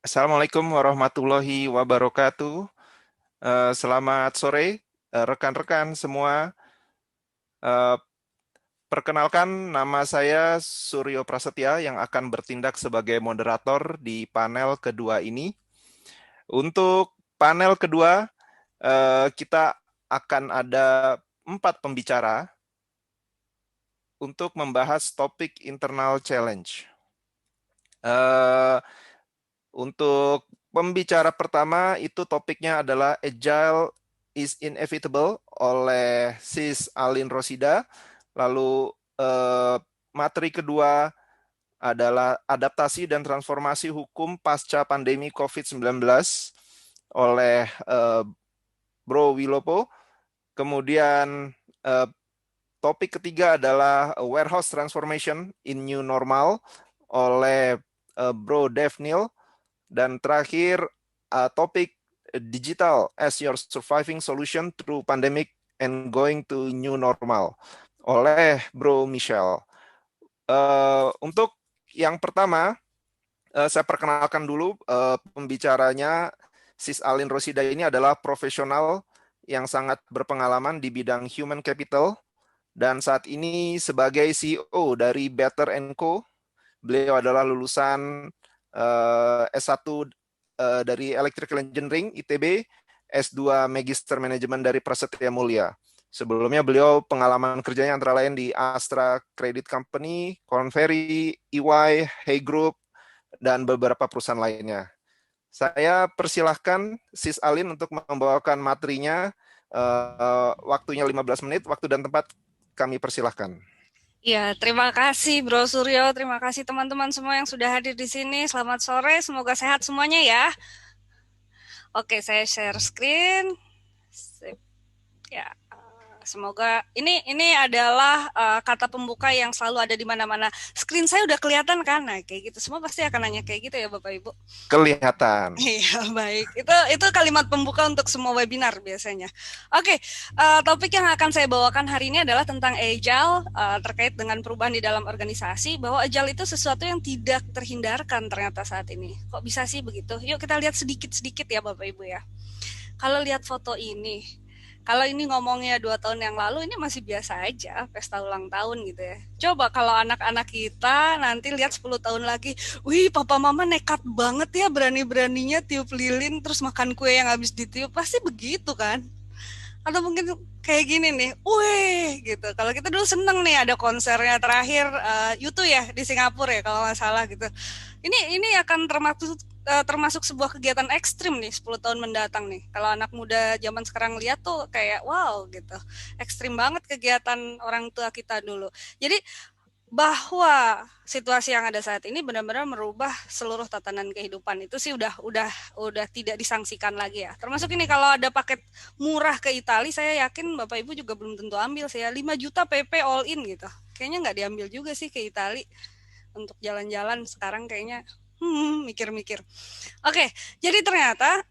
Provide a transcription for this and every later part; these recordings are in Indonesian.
Assalamualaikum warahmatullahi wabarakatuh. Selamat sore, rekan-rekan semua. Eh, Perkenalkan, nama saya Suryo Prasetya yang akan bertindak sebagai moderator di panel kedua ini. Untuk panel kedua, kita akan ada 4 pembicara untuk membahas topik internal challenge. Eh, Untuk pembicara pertama itu topiknya adalah Agile is Inevitable oleh Sis Alin Rosida. Lalu materi kedua adalah Adaptasi dan Transformasi Hukum Pasca Pandemi COVID-19 oleh Bro Wilopo. Kemudian topik ketiga adalah Warehouse Transformation in New Normal oleh Bro Devnil. Dan terakhir, topik Digital as Your Surviving Solution Through Pandemic and Going to New Normal oleh Bro Michelle. Untuk yang pertama, saya perkenalkan dulu pembicaranya. Sis Alin Rosida ini adalah profesional yang sangat berpengalaman di bidang human capital dan saat ini sebagai CEO dari Better Co. Beliau adalah lulusan S1 dari Electrical Engineering ITB, S2 Magister Manajemen dari Prasetya Mulia. Sebelumnya beliau pengalaman kerjanya antara lain di Astra Credit Company, Korn Ferry, EY, Hay Group, dan beberapa perusahaan lainnya. Saya persilahkan Sis Alin untuk membawakan materinya. Waktunya 15 menit, waktu dan tempat kami persilahkan. Ya, terima kasih Bro Suryo, terima kasih teman-teman semua yang sudah hadir di sini. Selamat sore, semoga sehat semuanya ya. Oke, saya share screen. Sip. Ya, semoga ini adalah kata pembuka yang selalu ada di mana-mana. Screen saya udah kelihatan kan? Nah, kayak gitu. Semua pasti akan nanya kayak gitu ya Bapak Ibu. Kelihatan. Iya, baik. Itu kalimat pembuka untuk semua webinar biasanya. Oke, topik yang akan saya bawakan hari ini adalah tentang agile terkait dengan perubahan di dalam organisasi, bahwa agile itu sesuatu yang tidak terhindarkan ternyata saat ini. Kok bisa sih begitu? Yuk kita lihat sedikit-sedikit ya Bapak Ibu ya. Kalau lihat foto ini, kalau ini ngomongnya 2 tahun yang lalu, ini masih biasa aja, pesta ulang tahun gitu ya. Coba kalau anak-anak kita nanti lihat 10 tahun lagi, wih papa mama nekat banget ya berani-beraninya tiup lilin terus makan kue yang habis ditiup, pasti begitu kan? Atau mungkin kayak gini nih, wih gitu. Kalau kita dulu seneng nih ada konsernya terakhir U2 ya di Singapura ya kalau nggak salah gitu. Ini akan termasuk sebuah kegiatan ekstrim nih 10 tahun mendatang nih. Kalau anak muda zaman sekarang lihat tuh kayak wow gitu. Ekstrim banget kegiatan orang tua kita dulu. Jadi bahwa situasi yang ada saat ini benar-benar merubah seluruh tatanan kehidupan itu sih udah tidak disangsikan lagi ya. Termasuk ini kalau ada paket murah ke Italia, saya yakin Bapak Ibu juga belum tentu ambil sih ya. 5 juta PP all in gitu. Kayaknya nggak diambil juga sih ke Italia untuk jalan-jalan sekarang kayaknya mikir-mikir. Oke, jadi ternyata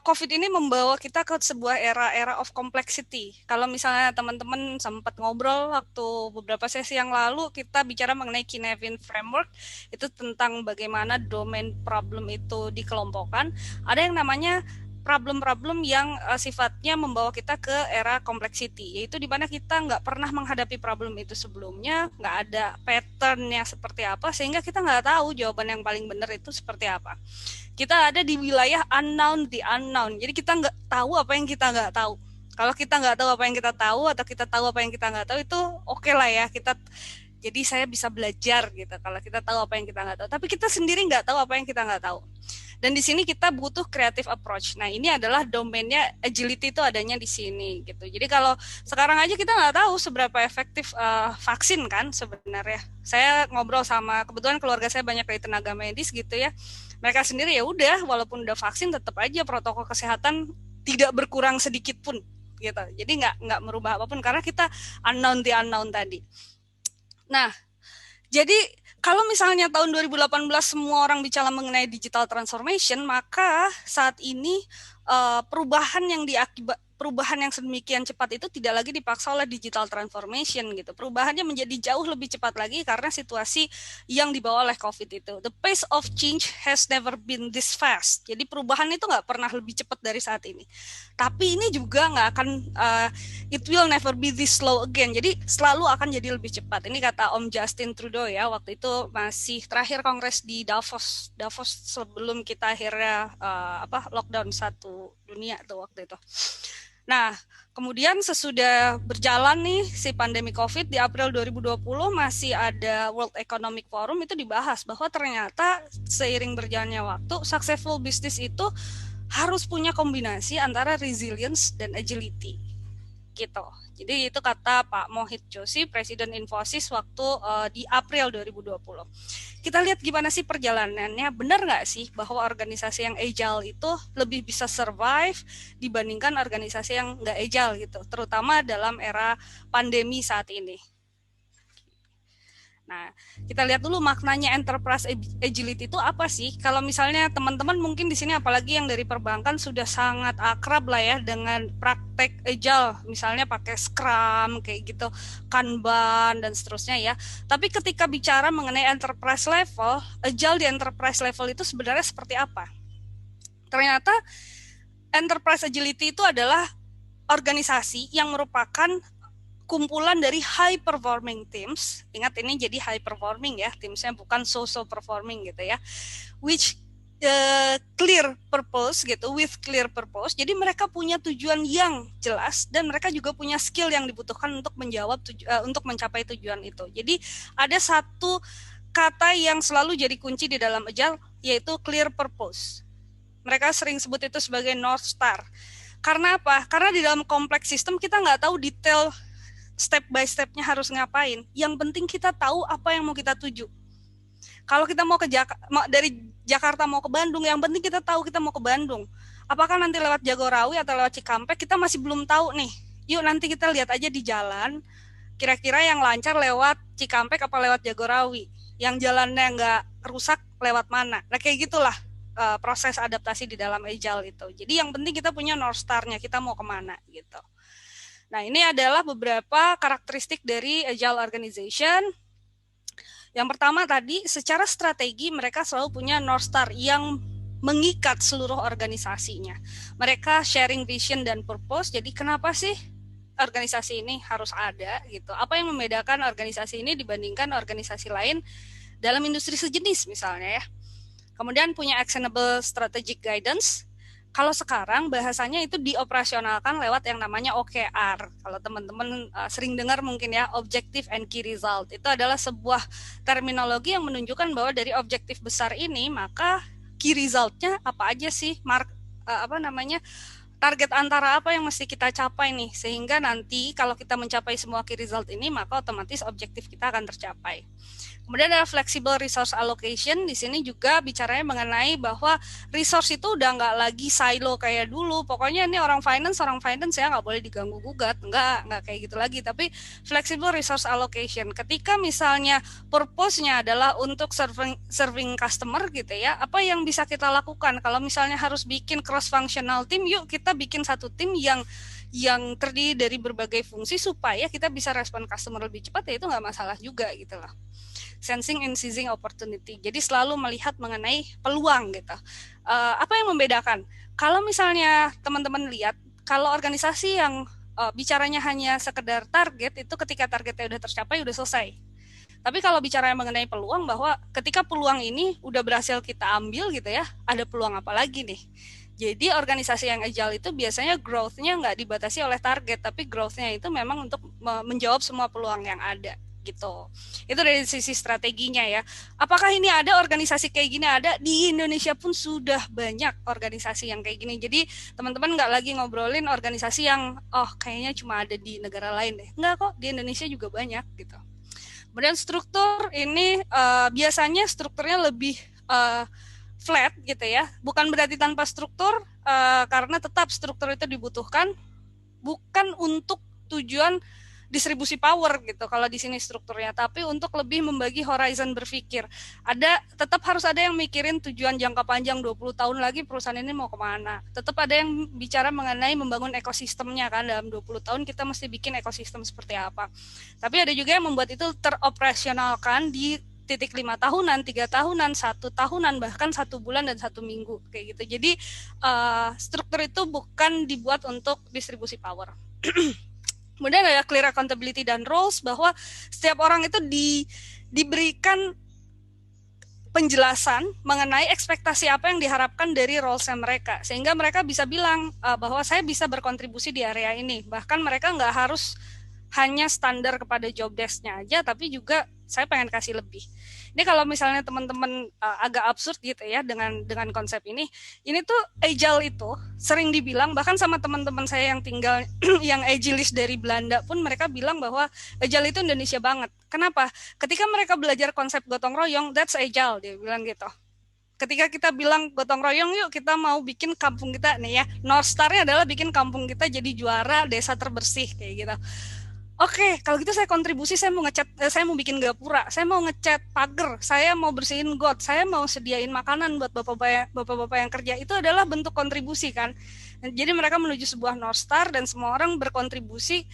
COVID ini membawa kita ke sebuah era of complexity. Kalau misalnya teman-teman sempat ngobrol waktu beberapa sesi yang lalu, kita bicara mengenai Kinevin Framework, itu tentang bagaimana domain problem itu dikelompokkan. Ada yang namanya problem-problem yang sifatnya membawa kita ke era complexity, yaitu di mana kita nggak pernah menghadapi problem itu sebelumnya, nggak ada patternnya seperti apa, sehingga kita nggak tahu jawaban yang paling benar itu seperti apa. Kita ada di wilayah unknown, the unknown. Jadi kita nggak tahu apa yang kita nggak tahu. Kalau kita nggak tahu apa yang kita tahu atau kita tahu apa yang kita nggak tahu itu oke lah ya. Jadi saya bisa belajar gitu kalau kita tahu apa yang kita nggak tahu. Tapi kita sendiri nggak tahu apa yang kita nggak tahu. Dan di sini kita butuh creative approach. Nah ini adalah domainnya agility itu adanya di sini gitu. Jadi kalau sekarang aja kita nggak tahu seberapa efektif vaksin kan sebenarnya. Saya ngobrol sama kebetulan keluarga saya banyak dari tenaga medis gitu ya. Mereka sendiri ya udah walaupun udah vaksin tetap aja protokol kesehatan tidak berkurang sedikit pun gitu. Jadi nggak merubah apapun karena kita unknown the unknown tadi. Nah, jadi kalau misalnya tahun 2018 semua orang bicara mengenai digital transformation, maka saat ini perubahan yang perubahan yang sedemikian cepat itu tidak lagi dipaksa oleh digital transformation gitu. Perubahannya menjadi jauh lebih cepat lagi karena situasi yang dibawa oleh COVID itu. The pace of change has never been this fast. Jadi perubahan itu nggak pernah lebih cepat dari saat ini. Tapi ini juga nggak akan, it will never be this slow again. Jadi selalu akan jadi lebih cepat. Ini kata Om Justin Trudeau ya, waktu itu masih terakhir kongres di Davos sebelum kita akhirnya lockdown satu dunia tuh waktu itu. Nah, kemudian sesudah berjalan nih si pandemi COVID di April 2020 masih ada World Economic Forum itu dibahas bahwa ternyata seiring berjalannya waktu successful business itu harus punya kombinasi antara resilience dan agility gitu. Jadi itu kata Pak Mohit Joshi, Presiden Infosys waktu di April 2020. Kita lihat gimana sih perjalanannya, benar nggak sih bahwa organisasi yang agile itu lebih bisa survive dibandingkan organisasi yang nggak agile gitu, terutama dalam era pandemi saat ini. Nah, kita lihat dulu maknanya enterprise agility itu apa sih? Kalau misalnya teman-teman mungkin di sini apalagi yang dari perbankan sudah sangat akrab lah ya dengan praktek agile, misalnya pakai Scrum kayak gitu, Kanban dan seterusnya ya. Tapi ketika bicara mengenai enterprise level, agile di enterprise level itu sebenarnya seperti apa? Ternyata enterprise agility itu adalah organisasi yang merupakan kumpulan dari high performing teams. Ingat ini jadi high performing ya, teamsnya bukan so-so performing gitu ya. Which clear purpose gitu, with clear purpose. Jadi mereka punya tujuan yang jelas dan mereka juga punya skill yang dibutuhkan untuk untuk mencapai tujuan itu. Jadi ada satu kata yang selalu jadi kunci di dalam agile yaitu clear purpose. Mereka sering sebut itu sebagai North Star. Karena apa? Karena di dalam kompleks sistem kita nggak tahu detail step by step-nya harus ngapain. Yang penting kita tahu apa yang mau kita tuju. Kalau kita mau dari Jakarta mau ke Bandung, yang penting kita tahu kita mau ke Bandung. Apakah nanti lewat Jagorawi atau lewat Cikampek, kita masih belum tahu nih. Yuk nanti kita lihat aja di jalan, kira-kira yang lancar lewat Cikampek apa lewat Jagorawi. Yang jalannya nggak rusak lewat mana. Nah kayak gitulah proses adaptasi di dalam agile itu. Jadi yang penting kita punya North Star-nya, kita mau kemana gitu. Nah, ini adalah beberapa karakteristik dari agile organization. Yang pertama tadi, secara strategi mereka selalu punya North Star yang mengikat seluruh organisasinya. Mereka sharing vision dan purpose. Jadi kenapa sih organisasi ini harus ada gitu? Apa yang membedakan organisasi ini dibandingkan organisasi lain dalam industri sejenis misalnya ya? Kemudian punya actionable strategic guidance. Kalau sekarang bahasanya itu dioperasionalkan lewat yang namanya OKR. Kalau teman-teman sering dengar mungkin ya, Objective and Key Result. Itu adalah sebuah terminologi yang menunjukkan bahwa dari objektif besar ini, maka key result-nya apa aja sih? Target antara apa yang mesti kita capai nih. Sehingga nanti kalau kita mencapai semua key result ini, maka otomatis objektif kita akan tercapai. Kemudian ada flexible resource allocation. Di sini juga bicaranya mengenai bahwa resource itu udah nggak lagi silo kayak dulu. Pokoknya ini orang finance ya nggak boleh diganggu gugat. Nggak kayak gitu lagi. Tapi flexible resource allocation. Ketika misalnya purpose-nya adalah untuk serving customer gitu ya, apa yang bisa kita lakukan? Kalau misalnya harus bikin cross-functional team, yuk kita bikin satu tim yang terdiri dari berbagai fungsi supaya kita bisa respon customer lebih cepat, ya itu nggak masalah juga gitu loh. Sensing and seizing opportunity. Jadi selalu melihat mengenai peluang gitu. Apa yang membedakan? Kalau misalnya teman-teman lihat, kalau organisasi yang bicaranya hanya sekedar target, itu ketika targetnya udah tercapai, udah selesai. Tapi kalau bicara mengenai peluang, bahwa ketika peluang ini udah berhasil kita ambil gitu ya, ada peluang apa lagi nih? Jadi organisasi yang agile itu biasanya growth-nya nggak dibatasi oleh target, tapi growth-nya itu memang untuk menjawab semua peluang yang ada. Gitu. Itu dari sisi strateginya ya. Apakah ini ada organisasi kayak gini? Ada. Di Indonesia pun sudah banyak organisasi yang kayak gini. Jadi teman-teman nggak lagi ngobrolin organisasi yang kayaknya cuma ada di negara lain deh. Nggak kok, di Indonesia juga banyak gitu. Kemudian struktur ini biasanya strukturnya lebih flat gitu ya. Bukan berarti tanpa struktur, karena tetap struktur itu dibutuhkan bukan untuk tujuan distribusi power gitu kalau di sini strukturnya, tapi untuk lebih membagi horizon berpikir. Tetap harus ada yang mikirin tujuan jangka panjang 20 tahun lagi perusahaan ini mau kemana. Tetap ada yang bicara mengenai membangun ekosistemnya kan, dalam 20 tahun kita mesti bikin ekosistem seperti apa. Tapi ada juga yang membuat itu teroperasionalkan di titik 5 tahunan, 3 tahunan, 1 tahunan, bahkan 1 bulan dan 1 minggu kayak gitu. Jadi struktur itu bukan dibuat untuk distribusi power. Kemudian ada clear accountability dan roles, bahwa setiap orang itu diberikan penjelasan mengenai ekspektasi apa yang diharapkan dari roles-nya mereka, sehingga mereka bisa bilang bahwa saya bisa berkontribusi di area ini. Bahkan mereka nggak harus hanya standar kepada job desk-nya aja, tapi juga saya pengen kasih lebih. Ini kalau misalnya teman-teman agak absurd gitu ya dengan konsep ini tuh agile itu sering dibilang, bahkan sama teman-teman saya yang tinggal yang agilis dari Belanda pun mereka bilang bahwa agile itu Indonesia banget. Kenapa? Ketika mereka belajar konsep gotong royong, that's agile, dia bilang gitu. Ketika kita bilang gotong royong, yuk kita mau bikin kampung kita nih ya, North Star-nya adalah bikin kampung kita jadi juara desa terbersih kayak gitu. Oke, kalau gitu saya kontribusi, saya mau ngecat, saya mau bikin gapura, saya mau ngecat pagar, saya mau bersihin got, saya mau sediain makanan buat bapak-bapak yang kerja. Itu adalah bentuk kontribusi kan. Jadi mereka menuju sebuah North Star dan semua orang berkontribusi.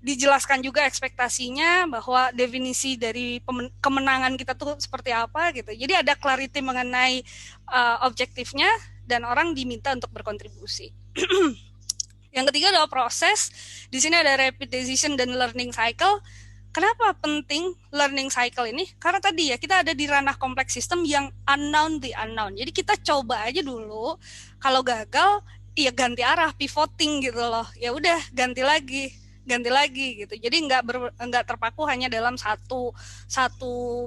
Dijelaskan juga ekspektasinya, bahwa definisi dari kemenangan kita tuh seperti apa gitu. Jadi ada clarity mengenai objektifnya dan orang diminta untuk berkontribusi. Yang ketiga adalah proses. Di sini ada rapid decision dan learning cycle. Kenapa penting learning cycle ini? Karena tadi ya, kita ada di ranah kompleks sistem yang unknown the unknown. Jadi kita coba aja dulu. Kalau gagal, ya ganti arah, pivoting gitu loh. Ya udah, ganti lagi gitu. Jadi nggak terpaku hanya dalam satu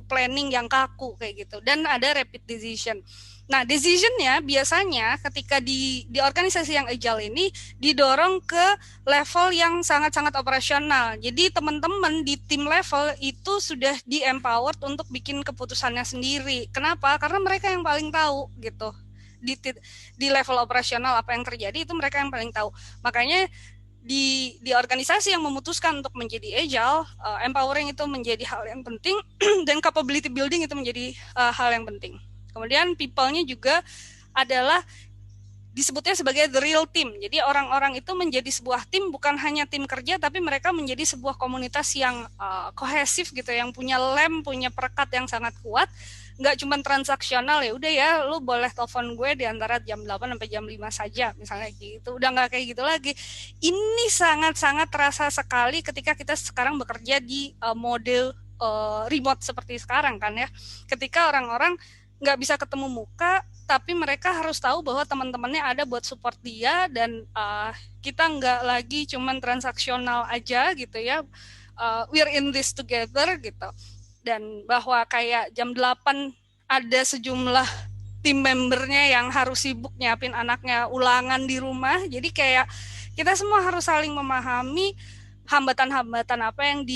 planning yang kaku kayak gitu. Dan ada rapid decision. Nah, decision-nya biasanya ketika di organisasi yang agile ini didorong ke level yang sangat-sangat operasional. Jadi teman-teman di tim level itu sudah di-empowered untuk bikin keputusannya sendiri. Kenapa? Karena mereka yang paling tahu gitu. Di level operasional apa yang terjadi itu mereka yang paling tahu. Makanya di organisasi yang memutuskan untuk menjadi agile, empowering itu menjadi hal yang penting dan capability building itu menjadi hal yang penting. Kemudian people-nya juga adalah disebutnya sebagai the real team. Jadi orang-orang itu menjadi sebuah tim, bukan hanya tim kerja, tapi mereka menjadi sebuah komunitas yang kohesif gitu, yang punya punya perekat yang sangat kuat. Nggak cuma transaksional, ya udah ya, lu boleh telepon gue di antara jam 8 sampai jam 5 saja, misalnya gitu. Udah nggak kayak gitu lagi. Ini sangat-sangat terasa sekali ketika kita sekarang bekerja di model remote seperti sekarang kan ya. Ketika orang-orang nggak bisa ketemu muka, tapi mereka harus tahu bahwa teman-temannya ada buat support dia, dan kita nggak lagi cuman transaksional aja gitu ya, we're in this together gitu. Dan bahwa kayak jam 8 ada sejumlah tim membernya yang harus sibuk nyiapin anaknya ulangan di rumah, jadi kayak kita semua harus saling memahami hambatan-hambatan apa yang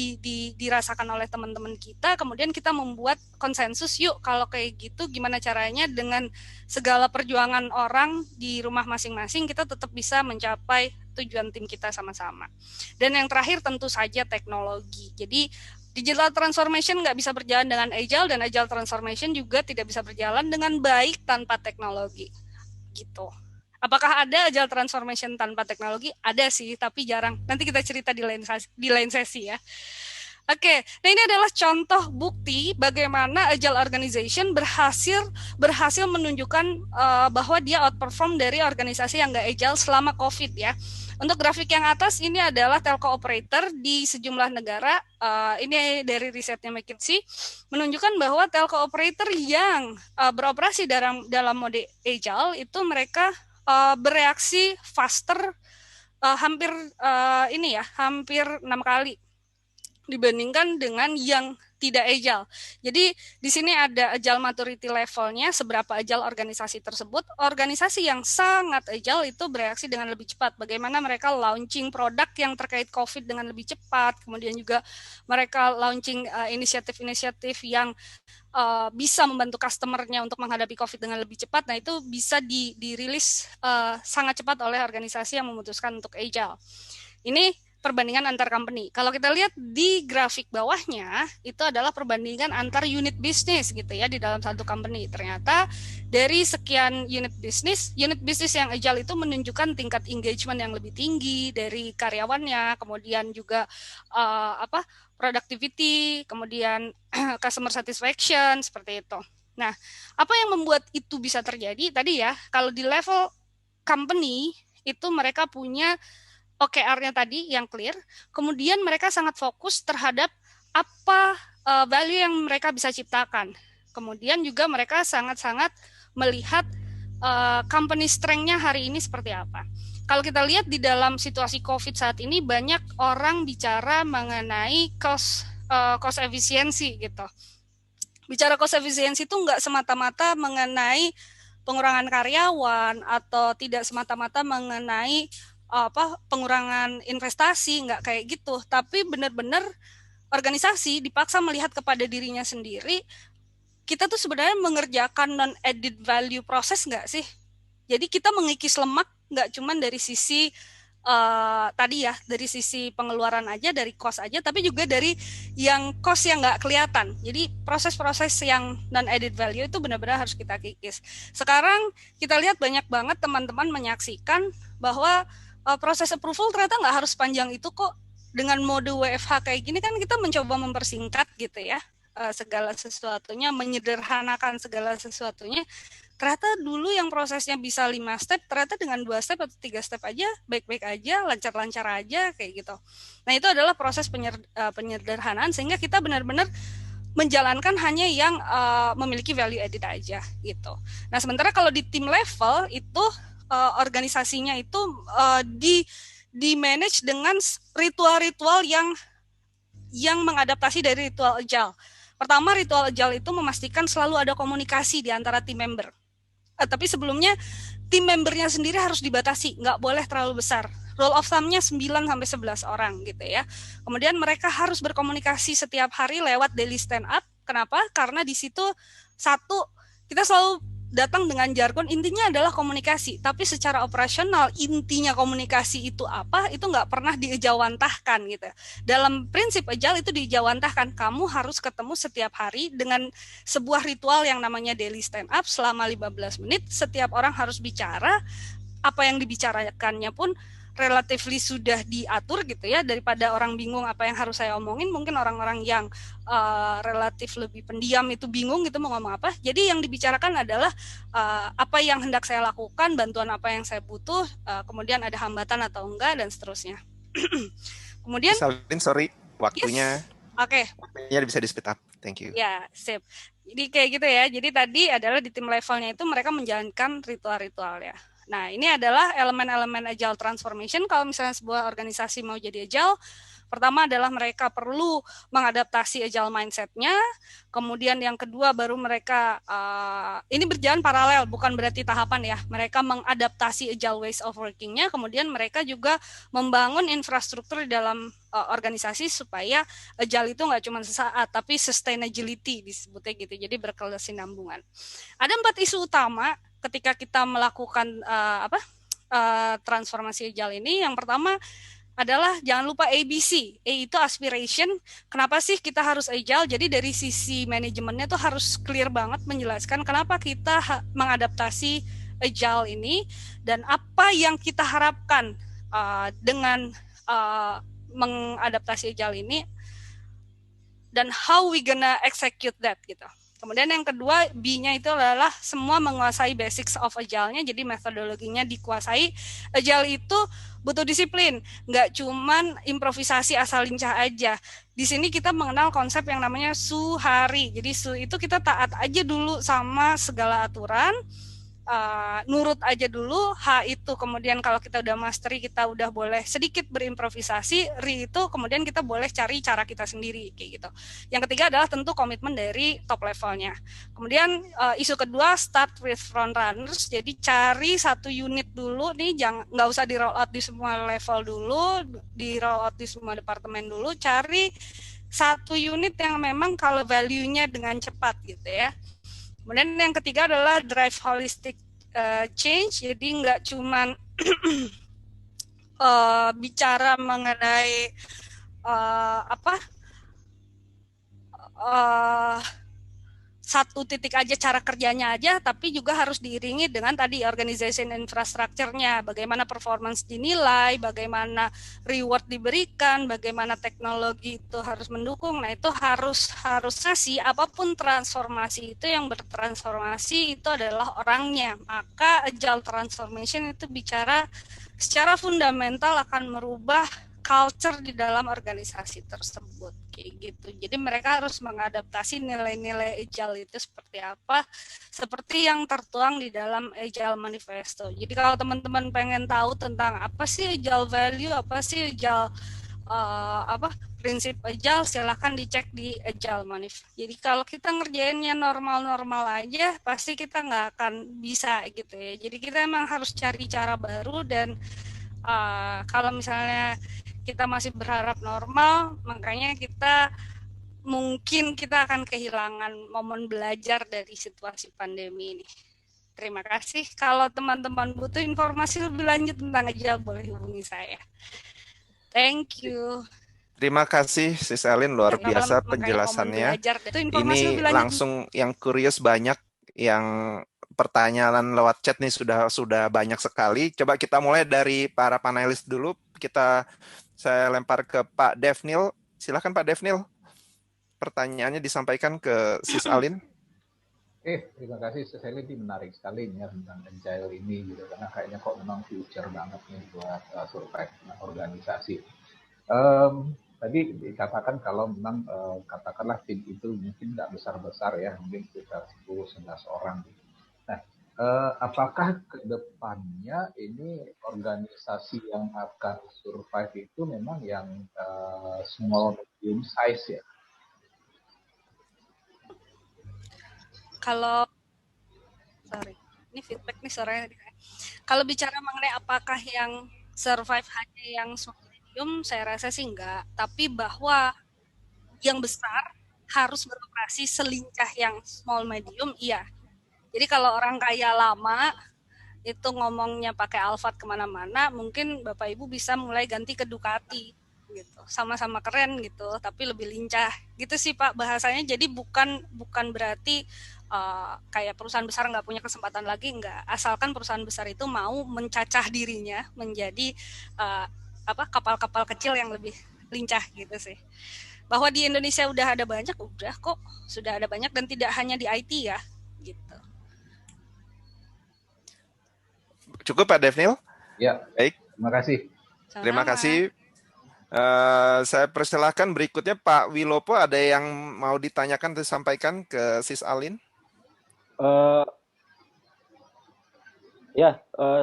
dirasakan oleh teman-teman kita, kemudian kita membuat konsensus, yuk kalau kayak gitu gimana caranya dengan segala perjuangan orang di rumah masing-masing kita tetap bisa mencapai tujuan tim kita sama-sama. Dan yang terakhir tentu saja teknologi. Jadi digital transformation nggak bisa berjalan dengan agile, dan agile transformation juga tidak bisa berjalan dengan baik tanpa teknologi gitu. Apakah ada agile transformation tanpa teknologi? Ada sih, tapi jarang. Nanti kita cerita di lain sesi ya. Oke, nah ini adalah contoh bukti bagaimana agile organization berhasil menunjukkan bahwa dia outperform dari organisasi yang nggak agile selama COVID ya. Untuk grafik yang atas ini adalah telco operator di sejumlah negara. Ini dari risetnya McKinsey menunjukkan bahwa telco operator yang beroperasi dalam mode agile itu mereka bereaksi faster hampir 6 kali dibandingkan dengan yang tidak agile. Jadi di sini ada agile maturity levelnya, seberapa agile organisasi tersebut. Organisasi yang sangat agile itu bereaksi dengan lebih cepat. Bagaimana mereka launching produk yang terkait COVID dengan lebih cepat, kemudian juga mereka launching inisiatif-inisiatif yang bisa membantu customer-nya untuk menghadapi COVID dengan lebih cepat. Nah, itu bisa dirilis sangat cepat oleh organisasi yang memutuskan untuk agile. Ini perbandingan antar company. Kalau kita lihat di grafik bawahnya, itu adalah perbandingan antar unit bisnis gitu ya di dalam satu company. Ternyata dari sekian unit bisnis yang agile itu menunjukkan tingkat engagement yang lebih tinggi dari karyawannya, kemudian juga productivity, kemudian customer satisfaction, seperti itu. Nah, apa yang membuat itu bisa terjadi? Tadi ya, kalau di level company, itu mereka punya OKR-nya tadi yang clear, kemudian mereka sangat fokus terhadap apa value yang mereka bisa ciptakan. Kemudian juga mereka sangat-sangat melihat company strength-nya hari ini seperti apa. Kalau kita lihat di dalam situasi COVID saat ini, banyak orang bicara mengenai cost efisiensi gitu. Bicara cost efisiensi itu nggak semata-mata mengenai pengurangan karyawan atau tidak semata-mata mengenai pengurangan investasi, nggak kayak gitu, tapi benar-benar organisasi dipaksa melihat kepada dirinya sendiri. Kita tuh sebenarnya mengerjakan non-added value proses nggak sih? Jadi kita mengikis lemak nggak cuma dari sisi tadi ya, dari sisi pengeluaran aja, dari cost aja, tapi juga dari yang cost yang nggak kelihatan. Jadi proses-proses yang non-added value itu benar-benar harus kita kikis. Sekarang kita lihat banyak banget teman-teman menyaksikan bahwa proses approval ternyata nggak harus panjang itu kok. Dengan mode WFH kayak gini kan kita mencoba mempersingkat gitu ya segala sesuatunya, menyederhanakan segala sesuatunya. Ternyata dulu yang prosesnya bisa 5 step, ternyata dengan 2 step atau 3 step aja, baik-baik aja, lancar-lancar aja, kayak gitu. Nah itu adalah proses penyederhanaan, sehingga kita benar-benar menjalankan hanya yang memiliki value added aja, gitu. Nah sementara kalau di tim level, itu organisasinya itu di manage dengan ritual-ritual yang mengadaptasi dari ritual agile. Pertama, ritual agile itu memastikan selalu ada komunikasi di antara tim member. Tapi sebelumnya tim membernya sendiri harus dibatasi, nggak boleh terlalu besar. Rule of thumb-nya 9-11 orang gitu ya. Kemudian mereka harus berkomunikasi setiap hari lewat daily stand up. Kenapa? Karena di situ satu, kita selalu datang dengan jargon, intinya adalah komunikasi, tapi secara operasional intinya komunikasi itu apa, itu nggak pernah diejawantahkan gitu. Dalam prinsip agile itu diejawantahkan, kamu harus ketemu setiap hari dengan sebuah ritual yang namanya daily stand up selama 15 menit, setiap orang harus bicara, apa yang dibicarakannya pun relatively sudah diatur gitu ya, daripada orang bingung apa yang harus saya omongin. Mungkin orang-orang yang relatif lebih pendiam itu bingung gitu mau ngomong apa. Jadi yang dibicarakan adalah apa yang hendak saya lakukan, bantuan apa yang saya butuh, kemudian ada hambatan atau enggak, dan seterusnya. Kemudian Salin, sorry, waktunya. Yes. Oke. Waktunya bisa di speed up. Thank you. Ya, sip. Jadi kayak gitu ya. Jadi tadi adalah di tim levelnya itu mereka menjalankan ritual-ritual ya. Nah, ini adalah elemen-elemen agile transformation. Kalau misalnya sebuah organisasi mau jadi agile, pertama adalah mereka perlu mengadaptasi agile mindset-nya. Kemudian yang kedua baru mereka, ini berjalan paralel, bukan berarti tahapan ya. Mereka mengadaptasi agile ways of working-nya. Kemudian mereka juga membangun infrastruktur di dalam organisasi supaya agile itu nggak cuma sesaat, tapi sustainability disebutnya gitu. Jadi berkesinambungan. Ada 4 isu utama ketika kita melakukan transformasi agile ini. Yang pertama adalah jangan lupa ABC. A itu aspiration. Kenapa sih kita harus agile? Jadi dari sisi manajemennya tuh harus clear banget menjelaskan kenapa kita mengadaptasi agile ini dan apa yang kita harapkan dengan mengadaptasi agile ini dan how we gonna execute that gitu. Kemudian yang kedua, B-nya itu adalah semua menguasai basics of agile-nya, jadi metodologinya dikuasai. Agile itu butuh disiplin, nggak cuman improvisasi asal lincah aja. Di sini kita mengenal konsep yang namanya suhari. Jadi su itu kita taat aja dulu sama segala aturan, nurut aja dulu. H itu kemudian kalau kita udah mastery, kita udah boleh sedikit berimprovisasi. R itu kemudian kita boleh cari cara kita sendiri kayak gitu. Yang ketiga adalah tentu komitmen dari top levelnya. Kemudian isu kedua, start with front runners. Jadi cari satu unit dulu nih, nggak usah di roll out di semua level dulu, di roll out di semua departemen dulu. Cari satu unit yang memang kalau value-nya dengan cepat gitu ya. Kemudian yang ketiga adalah drive holistic change, jadi nggak cuman bicara mengenai apa uh, satu titik aja cara kerjanya aja, tapi juga harus diiringi dengan tadi organization infrastructure-nya, bagaimana performance dinilai, bagaimana reward diberikan, bagaimana teknologi itu harus mendukung. Nah, itu harusnya sih apapun transformasi itu yang bertransformasi itu adalah orangnya. Maka agile transformation itu bicara secara fundamental akan merubah culture di dalam organisasi tersebut kayak gitu. Jadi mereka harus mengadaptasi nilai-nilai agile itu seperti apa, seperti yang tertuang di dalam Agile Manifesto. Jadi kalau teman-teman pengen tahu tentang apa sih agile value, apa sih agile prinsip agile, silahkan dicek di Agile Manifesto. Jadi kalau kita ngerjainnya normal-normal aja, pasti kita nggak akan bisa gitu ya. Jadi kita emang harus cari cara baru dan kalau misalnya kita masih berharap normal, makanya mungkin kita akan kehilangan momen belajar dari situasi pandemi ini. Terima kasih. Kalau teman-teman butuh informasi lebih lanjut tentang Agile, boleh hubungi saya. Thank you. Terima kasih Sis Elin, luar biasa penjelasannya. Ini langsung yang curious banyak, yang pertanyaan lewat chat nih sudah banyak sekali. Coba kita mulai dari para panelis dulu. Saya lempar ke Pak Devnil. Silakan Pak Devnil. Pertanyaannya disampaikan ke Sis Alin. Terima kasih Sis Elin, ini menarik sekali ya tentang agile ini gitu, karena kayaknya kok memang future banget nih buat survive organisasi. Tadi dikatakan kalau memang katakanlah tim itu mungkin nggak besar-besar ya, mungkin sekitar 10-11 orang. Nah, apakah ke depannya ini organisasi yang akan survive itu memang yang small medium size ya? Ini feedback nih suaranya. Kalau bicara mengenai apakah yang survive hanya yang small medium, saya rasa sih enggak. Tapi bahwa yang besar harus beroperasi selincah yang small medium, iya. Jadi kalau orang kaya lama itu ngomongnya pakai Alphard kemana-mana, mungkin Bapak Ibu bisa mulai ganti ke Ducati gitu, sama-sama keren gitu, tapi lebih lincah gitu sih Pak bahasanya. Jadi bukan berarti kayak perusahaan besar nggak punya kesempatan lagi, nggak, asalkan perusahaan besar itu mau mencacah dirinya menjadi kapal-kapal kecil yang lebih lincah gitu sih. Bahwa di Indonesia udah ada banyak dan tidak hanya di IT ya gitu. Cukup Pak Devnil? Ya, baik. Terima kasih. Terima kasih. Saya persilahkan berikutnya Pak Wilopo, ada yang mau ditanyakan atau disampaikan ke Sis Alin?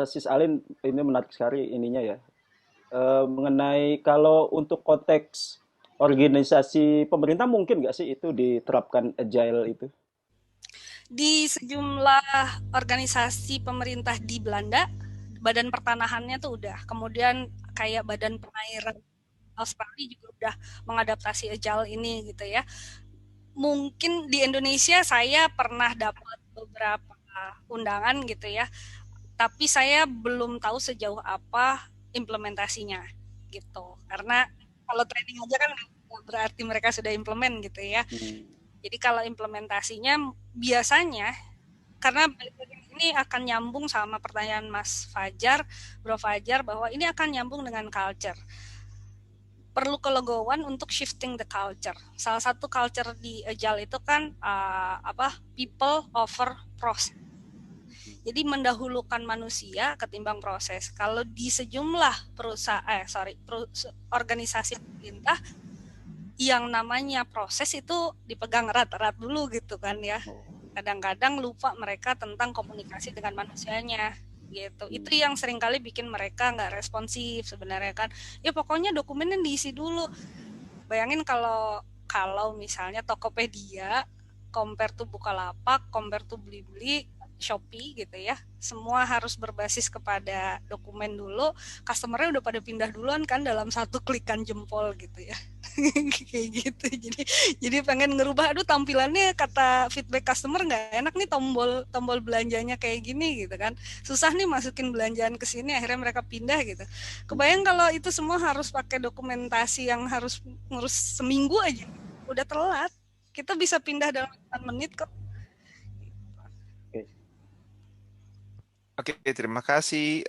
Sis Alin, ini menarik sekali ininya ya. Mengenai kalau untuk konteks organisasi pemerintah mungkin nggak sih itu diterapkan agile itu? Di sejumlah organisasi pemerintah di Belanda, badan pertanahannya tuh udah. Kemudian kayak badan perairan Australia juga udah mengadaptasi agile ini gitu ya. Mungkin di Indonesia saya pernah dapat beberapa undangan gitu ya, tapi saya belum tahu sejauh apa implementasinya gitu. Karena kalau training aja kan berarti mereka sudah implement gitu ya. Jadi kalau implementasinya biasanya, karena ini akan nyambung sama pertanyaan Mas Fajar, Bro Fajar, bahwa ini akan nyambung dengan culture. Perlu kelegoan untuk shifting the culture. Salah satu culture di Agile itu kan people over process. Jadi mendahulukan manusia ketimbang proses. Kalau di sejumlah organisasi pemerintah, yang namanya proses itu dipegang erat-erat dulu gitu kan ya. Kadang-kadang lupa mereka tentang komunikasi dengan manusianya gitu. Itu yang seringkali bikin mereka nggak responsif sebenarnya kan. Ya pokoknya dokumennya diisi dulu. Bayangin kalau misalnya Tokopedia compare to Bukalapak, compare to Blibli, Shopee gitu ya, semua harus berbasis kepada dokumen dulu, customer-nya udah pada pindah duluan kan dalam satu klikan jempol gitu ya. Kayak gitu. Jadi pengen ngerubah, aduh tampilannya kata feedback customer nggak enak nih, tombol belanjanya kayak gini gitu kan. Susah nih masukin belanjaan ke sini, akhirnya mereka pindah gitu. Kebayang kalau itu semua harus pakai dokumentasi yang harus ngurus seminggu aja, udah telat. Kita bisa pindah dalam 4 menit kok. Oke, terima kasih.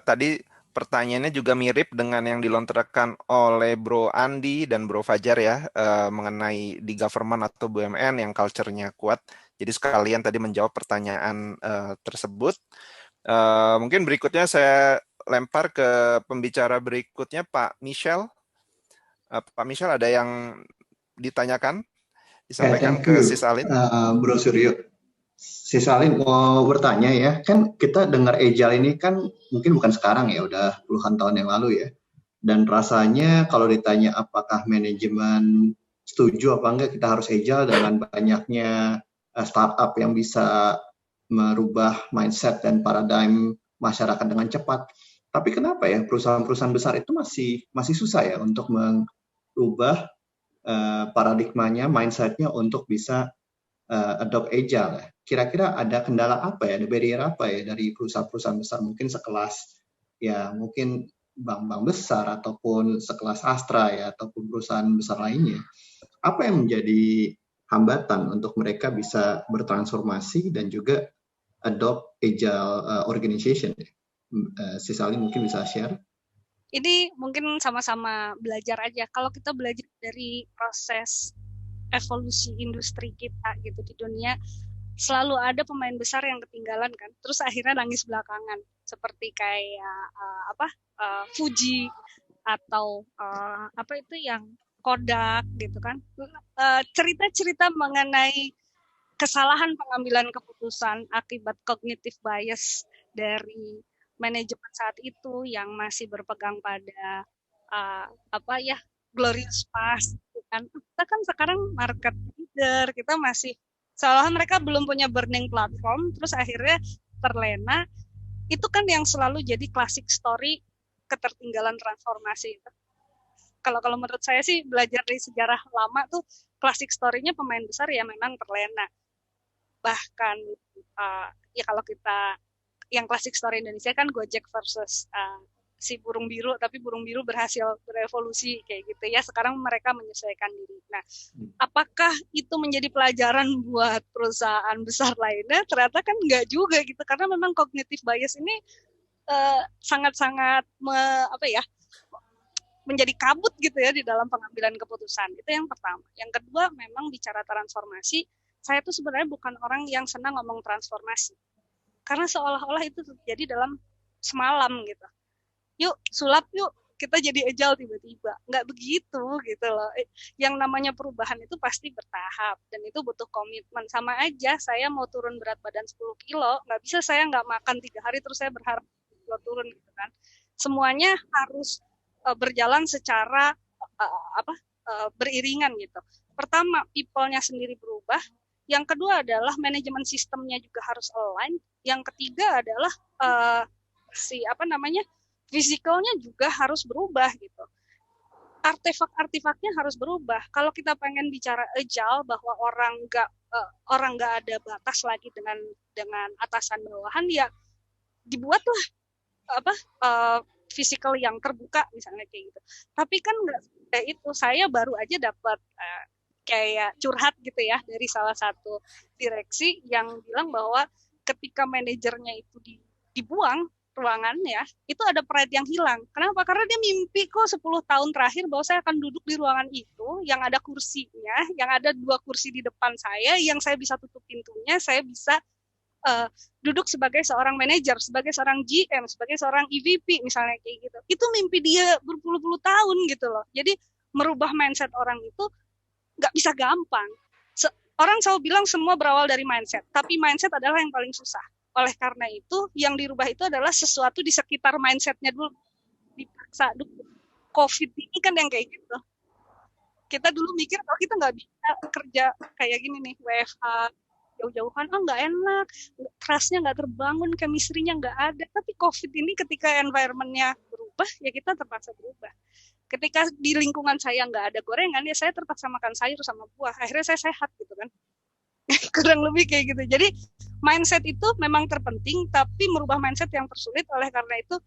Tadi pertanyaannya juga mirip dengan yang dilontarkan oleh Bro Andi dan Bro Fajar ya, mengenai di government atau BUMN yang culture-nya kuat. Jadi sekalian tadi menjawab pertanyaan tersebut. Mungkin berikutnya saya lempar ke pembicara berikutnya, Pak Michel. Pak Michel, ada yang ditanyakan? Disampaikan ke Sis Alin. Bro Suryo. Sis Alin mau bertanya ya, kan kita dengar Agile ini kan mungkin bukan sekarang ya, udah puluhan tahun yang lalu ya. Dan rasanya kalau ditanya apakah manajemen setuju apa enggak kita harus Agile dengan banyaknya startup yang bisa merubah mindset dan paradigm masyarakat dengan cepat. Tapi kenapa ya perusahaan-perusahaan besar itu masih susah ya untuk merubah paradigmanya, mindsetnya untuk bisa adopt Agile ya. Kira-kira ada kendala apa ya, ada barrier apa ya dari perusahaan-perusahaan besar mungkin sekelas ya mungkin bank-bank besar ataupun sekelas Astra ya ataupun perusahaan besar lainnya. Apa yang menjadi hambatan untuk mereka bisa bertransformasi dan juga adopt Agile organization? Sis Ali mungkin bisa share. Ini mungkin sama-sama belajar aja. Kalau kita belajar dari proses evolusi industri kita gitu di dunia, selalu ada pemain besar yang ketinggalan kan, terus akhirnya nangis belakangan, seperti kayak Fuji atau apa itu yang Kodak gitu kan. Cerita-cerita mengenai kesalahan pengambilan keputusan akibat cognitive bias dari manajemen saat itu yang masih berpegang pada glorious past kan. Kita kan sekarang market leader, kita masih seolah mereka belum punya burning platform, terus akhirnya terlena. Itu kan yang selalu jadi classic story ketertinggalan transformasi itu. Kalau menurut saya sih belajar dari sejarah lama tuh classic story-nya pemain besar ya memang terlena. Bahkan ya kalau kita yang classic story Indonesia kan Gojek versus si burung biru, tapi burung biru berhasil berevolusi kayak gitu ya. Sekarang mereka menyesuaikan diri. Nah, apakah itu menjadi pelajaran buat perusahaan besar lainnya? Ternyata kan enggak juga gitu, karena memang cognitive bias ini sangat-sangat menjadi kabut gitu ya di dalam pengambilan keputusan. Itu yang pertama. Yang kedua, memang bicara transformasi, saya tuh sebenarnya bukan orang yang senang ngomong transformasi. Karena seolah-olah itu terjadi dalam semalam gitu. Yuk sulap yuk kita jadi agile tiba-tiba, nggak begitu gitu loh. Yang namanya perubahan itu pasti bertahap dan itu butuh komitmen. Sama aja saya mau turun berat badan 10 kilo, nggak bisa saya nggak makan 3 hari terus saya berharap kilo turun gitu kan. Semuanya harus berjalan secara beriringan gitu. Pertama, people-nya sendiri berubah. Yang kedua adalah manajemen sistemnya juga harus align. Yang ketiga adalah fisikalnya juga harus berubah gitu. Artefak-artefaknya harus berubah. Kalau kita pengen bicara agile bahwa orang nggak ada batas lagi dengan atasan bawahan, ya dibuatlah fisikal yang terbuka misalnya kayak gitu. Tapi kan nggak kayak itu. Saya baru aja dapat kayak curhat gitu ya dari salah satu direksi yang bilang bahwa ketika manajernya itu dibuang ruangannya, itu ada pride yang hilang. Kenapa? Karena dia mimpi kok 10 tahun terakhir bahwa saya akan duduk di ruangan itu, yang ada kursinya, yang ada 2 kursi di depan saya, yang saya bisa tutup pintunya, saya bisa duduk sebagai seorang manajer, sebagai seorang GM, sebagai seorang EVP misalnya kayak gitu. Itu mimpi dia berpuluh-puluh tahun gitu loh. Jadi merubah mindset orang itu nggak bisa gampang. Orang selalu bilang semua berawal dari mindset, tapi mindset adalah yang paling susah. Oleh karena itu, yang dirubah itu adalah sesuatu di sekitar mindsetnya dulu. Dipaksa dulu. COVID ini kan yang kayak gitu. Kita dulu mikir kalau kita nggak bisa kerja kayak gini nih, WFH, jauh-jauhan, nggak enak, trust-nya nggak terbangun, chemistry-nya nggak ada. Tapi COVID ini ketika environment-nya berubah, ya kita terpaksa berubah. Ketika di lingkungan saya nggak ada gorengan, ya saya terpaksa makan sayur sama buah. Akhirnya saya sehat gitu kan. Kurang lebih kayak gitu. Jadi mindset itu memang terpenting, tapi merubah mindset yang tersulit. Oleh karena itu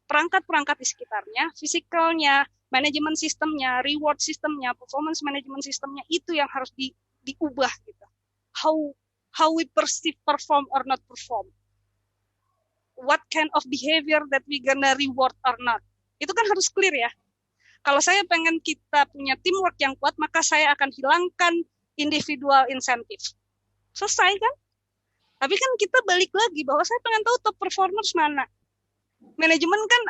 perangkat-perangkat di sekitarnya, fisikalnya, manajemen sistemnya, reward sistemnya, performance management sistemnya itu yang harus diubah gitu. How we perceive perform or not perform. What kind of behavior that we gonna reward or not. Itu kan harus clear ya. Kalau saya pengen kita punya teamwork yang kuat, maka saya akan hilangkan individual insentif. Selesai kan? Tapi kan kita balik lagi bahwa saya pengen tahu top performers mana. Manajemen kan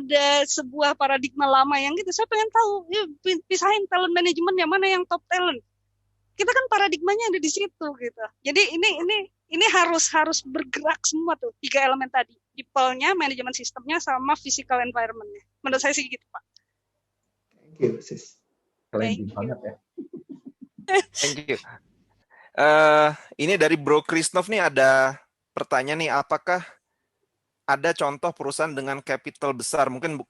ada sebuah paradigma lama yang gitu. Saya pengen tahu, ya, pisahin talent manajemen yang mana yang top talent. Kita kan paradigmanya ada di situ gitu. Jadi ini harus bergerak semua tuh 3 elemen tadi. People-nya, manajemen sistemnya, sama physical environment-nya. Menurut saya sih gitu, Pak. Thank you, Sis. Keren banget ya. Thank you. Ini dari Bro Krisnov nih ada pertanyaan nih, apakah ada contoh perusahaan dengan capital besar, mungkin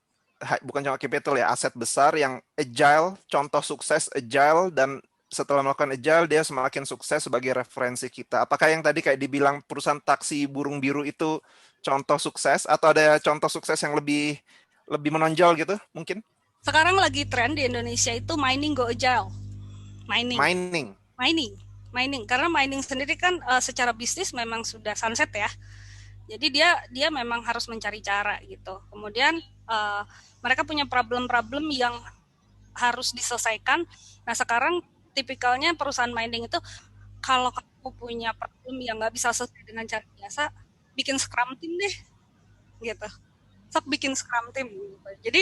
bukan cuma capital ya, aset besar yang agile, contoh sukses agile, dan setelah melakukan agile dia semakin sukses sebagai referensi kita. Apakah yang tadi kayak dibilang perusahaan taksi burung biru itu contoh sukses, atau ada contoh sukses yang lebih menonjol gitu mungkin? Sekarang lagi tren di Indonesia itu mining go agile. Mining. Karena mining sendiri kan secara bisnis memang sudah sunset ya. Jadi dia memang harus mencari cara gitu. Kemudian mereka punya problem-problem yang harus diselesaikan. Nah sekarang tipikalnya perusahaan mining itu kalau kamu punya problem yang nggak bisa selesai dengan cara biasa, bikin scrum team deh, gitu. Sok bikin scrum team. Gitu. Jadi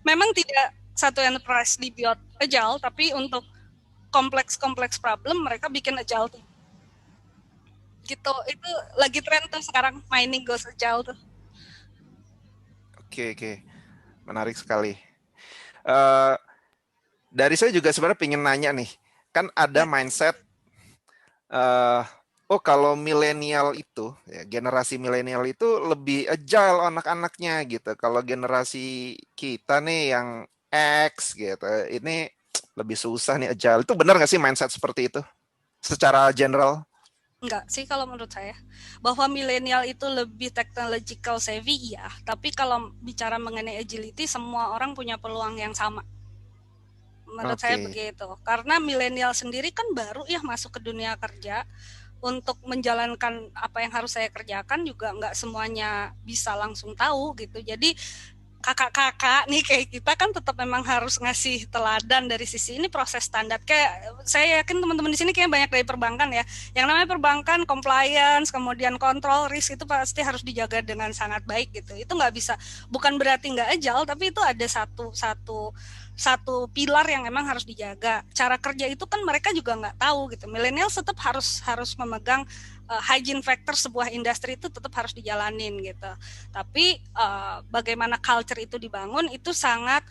memang tidak satu enterprise dibuat agile, tapi untuk kompleks problem mereka bikin agile team. Gitu, itu lagi tren tuh sekarang mining goes agile tuh. Oke, menarik sekali. Dari saya juga sebenarnya pengen nanya nih, kan ada mindset, kalau milenial itu, ya, generasi milenial itu lebih agile anak-anaknya gitu. Kalau generasi kita nih yang X gitu, ini lebih susah nih agile. Itu benar nggak sih mindset seperti itu? Secara general? Enggak sih kalau menurut saya. Bahwa milenial itu lebih technological savvy, iya. Tapi kalau bicara mengenai agility, semua orang punya peluang yang sama. Menurut saya begitu. Karena milenial sendiri kan baru ya masuk ke dunia kerja. Untuk menjalankan apa yang harus saya kerjakan juga nggak semuanya bisa langsung tahu gitu. Jadi kakak-kakak nih kayak kita kan tetap memang harus ngasih teladan dari sisi ini proses standar. Kayak saya yakin teman-teman di sini kayak banyak dari perbankan ya. Yang namanya perbankan, compliance, kemudian kontrol risk itu pasti harus dijaga dengan sangat baik gitu. Itu nggak bisa, bukan berarti nggak agile, tapi itu ada satu pilar yang memang harus dijaga. Cara kerja itu kan mereka juga nggak tahu gitu. Milenial tetap harus memegang hygiene factor sebuah industri itu tetap harus dijalanin gitu. Tapi bagaimana culture itu dibangun itu sangat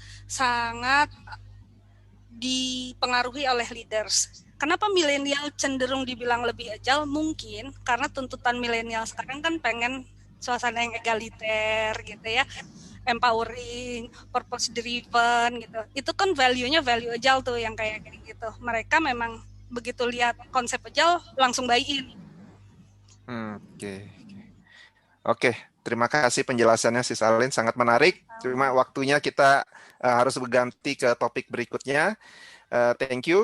dipengaruhi oleh leaders. Kenapa milenial cenderung dibilang lebih agile? Mungkin karena tuntutan milenial sekarang kan pengen suasana yang egaliter gitu ya, empowering, purpose driven gitu. Itu kan value-nya value agile tuh yang kayak gitu. Mereka memang begitu lihat konsep agile langsung buy-in. Oke, terima kasih penjelasannya Sis Alin, sangat menarik. Cuma waktunya kita harus berganti ke topik berikutnya. Thank you.